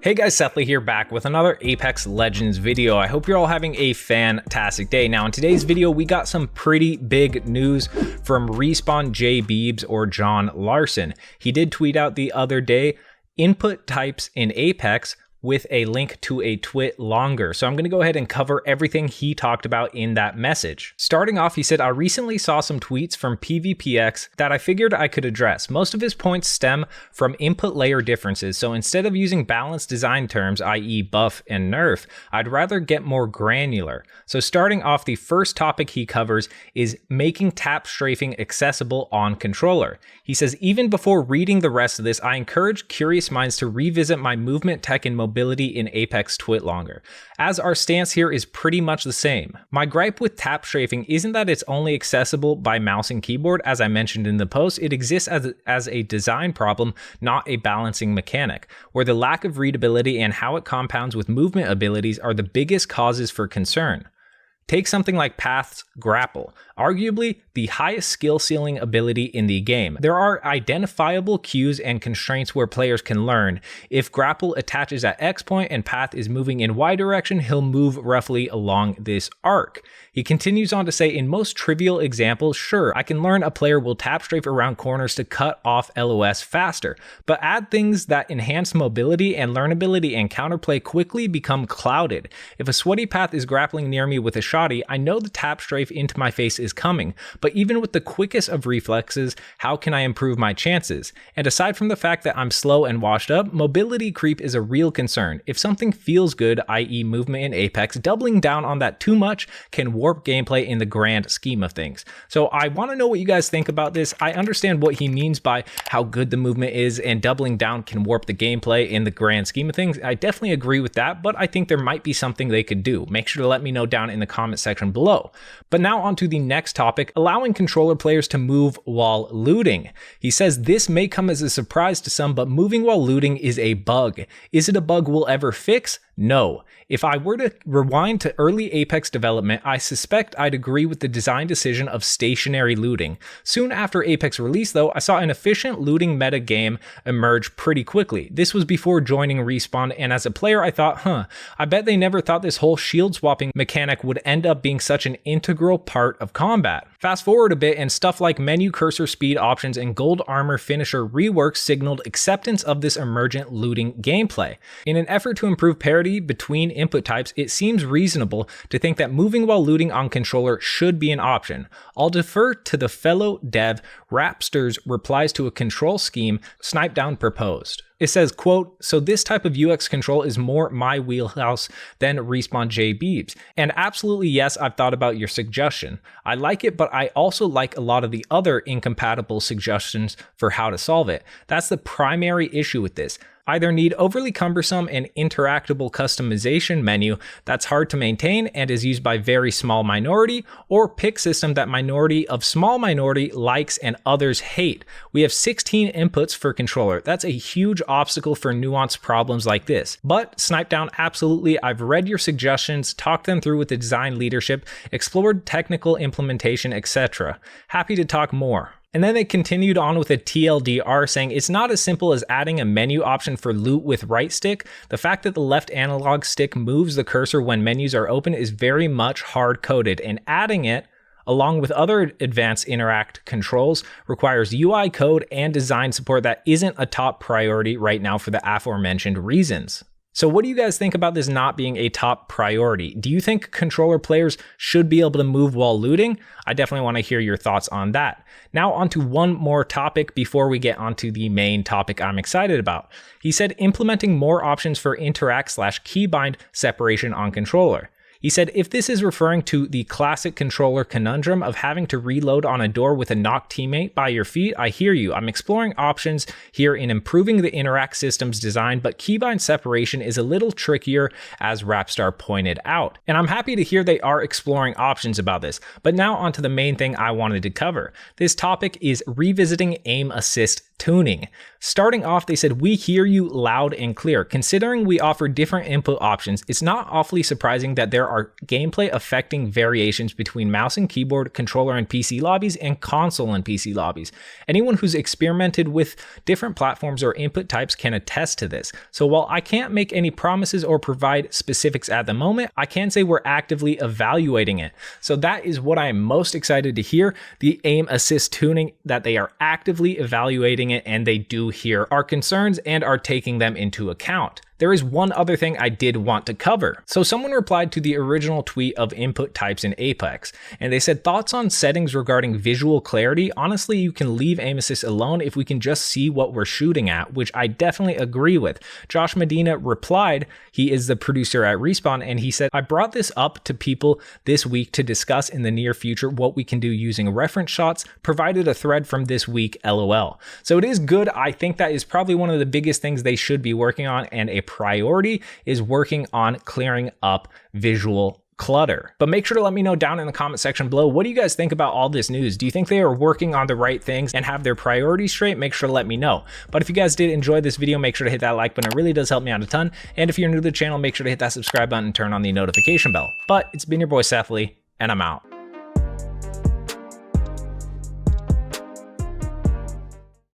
Hey guys, Sethley here, back with another Apex Legends video. I hope you're all having a fantastic day. Now in today's video, we got some pretty big news from Respawn J Beebs, or John Larson. He did tweet out the other day, input types in Apex with a link to a twit longer. So I'm going to go ahead and cover everything he talked about in that message. Starting off, he said, I recently saw some tweets from PvPX that I figured I could address. Most of his points stem from input layer differences. So instead of using balanced design terms, i.e. buff and nerf, I'd rather get more granular. So starting off, the first topic he covers is making tap strafing accessible on controller. He says, even before reading the rest of this, I encourage curious minds to revisit my movement tech and mobility in Apex twit longer, as our stance here is pretty much the same. My gripe with tap strafing isn't that it's only accessible by mouse and keyboard. As I mentioned in the post, it exists as a design problem, not a balancing mechanic, where the lack of readability and how it compounds with movement abilities are the biggest causes for concern. Take something like Path's Grapple, arguably the highest skill ceiling ability in the game. There are identifiable cues and constraints where players can learn. If Grapple attaches at X point and Path is moving in Y direction, he'll move roughly along this arc. He continues on to say, in most trivial examples, sure, I can learn a player will tap strafe around corners to cut off LOS faster, but add things that enhance mobility and learnability and counterplay quickly become clouded. If a sweaty Path is grappling near me with a shoddy, I know the tap strafe into my face is coming, but even with the quickest of reflexes, how can I improve my chances? And aside from the fact that I'm slow and washed up, mobility creep is a real concern. If something feels good, i.e. movement in Apex, doubling down on that too much can warp gameplay in the grand scheme of things. So I want to know what you guys think about this. I understand what he means by how good the movement is, and doubling down can warp the gameplay in the grand scheme of things. I definitely agree with that, but I think there might be something they could do. Make sure to let me know down in the comment section below. But now on to the next topic, allowing controller players to move while looting. He says this may come as a surprise to some, but moving while looting is a bug. Is it a bug we'll ever fix? No. If I were to rewind to early Apex development, I suspect I'd agree with the design decision of stationary looting. Soon after Apex release though, I saw an efficient looting meta game emerge pretty quickly. This was before joining Respawn, and as a player I thought, I bet they never thought this whole shield swapping mechanic would end up being such an integral part of combat. Fast forward a bit and stuff like menu cursor speed options and gold armor finisher reworks signaled acceptance of this emergent looting gameplay. In an effort to improve parity between input types, it seems reasonable to think that moving while looting on controller should be an option. I'll defer to the fellow dev Rapster's replies to a control scheme Snipedown proposed. It says, quote, so this type of UX control is more my wheelhouse than Respawn J Beebs. And absolutely yes, I've thought about your suggestion. I like it, but I also like a lot of the other incompatible suggestions for how to solve it. That's the primary issue with this. Either need overly cumbersome and interactable customization menu that's hard to maintain and is used by very small minority, or pick system that minority of small minority likes and others hate. We have 16 inputs for controller. That's a huge obstacle for nuanced problems like this. But Snipedown, absolutely, I've read your suggestions, talked them through with the design leadership, explored technical implementation, etc. Happy to talk more. And then they continued on with a TLDR saying it's not as simple as adding a menu option for loot with right stick. The fact that the left analog stick moves the cursor when menus are open is very much hard coded, and adding it along with other advanced interact controls requires UI code and design support that isn't a top priority right now for the aforementioned reasons. So what do you guys think about this not being a top priority? Do you think controller players should be able to move while looting? I definitely want to hear your thoughts on that. Now onto one more topic before we get onto the main topic I'm excited about. He said implementing more options for interact/keybind separation on controller. He said, if this is referring to the classic controller conundrum of having to reload on a door with a knocked teammate by your feet, I hear you. I'm exploring options here in improving the interact system's design, but keybind separation is a little trickier, as Rapstar pointed out. And I'm happy to hear they are exploring options about this. But now onto the main thing I wanted to cover. This topic is revisiting aim assist tuning. Starting off, they said, "We hear you loud and clear. Considering we offer different input options, it's not awfully surprising that there are gameplay affecting variations between mouse and keyboard, controller and PC lobbies, and console and PC lobbies. Anyone who's experimented with different platforms or input types can attest to this. So while I can't make any promises or provide specifics at the moment, I can say we're actively evaluating it." So that is what I'm most excited to hear, the aim assist tuning, that they are actively evaluating it and they do hear our concerns and are taking them into account. There is one other thing I did want to cover. So someone replied to the original tweet of input types in Apex, and they said, "Thoughts on settings regarding visual clarity? Honestly, you can leave aim assist alone if we can just see what we're shooting at," which I definitely agree with. Josh Medina replied, he is the producer at Respawn, and he said, "I brought this up to people this week to discuss in the near future what we can do using reference shots, provided a thread from this week, LOL." So it is good. I think that is probably one of the biggest things they should be working on, and a priority is working on clearing up visual clutter. But make sure to let me know down in the comment section below, what do you guys think about all this news? Do you think they are working on the right things and have their priorities straight? Make sure to let me know. But if you guys did enjoy this video, make sure to hit that like button. It really does help me out a ton. And if you're new to the channel, make sure to hit that subscribe button and turn on the notification bell. But it's been your boy Seth Lee, and I'm out.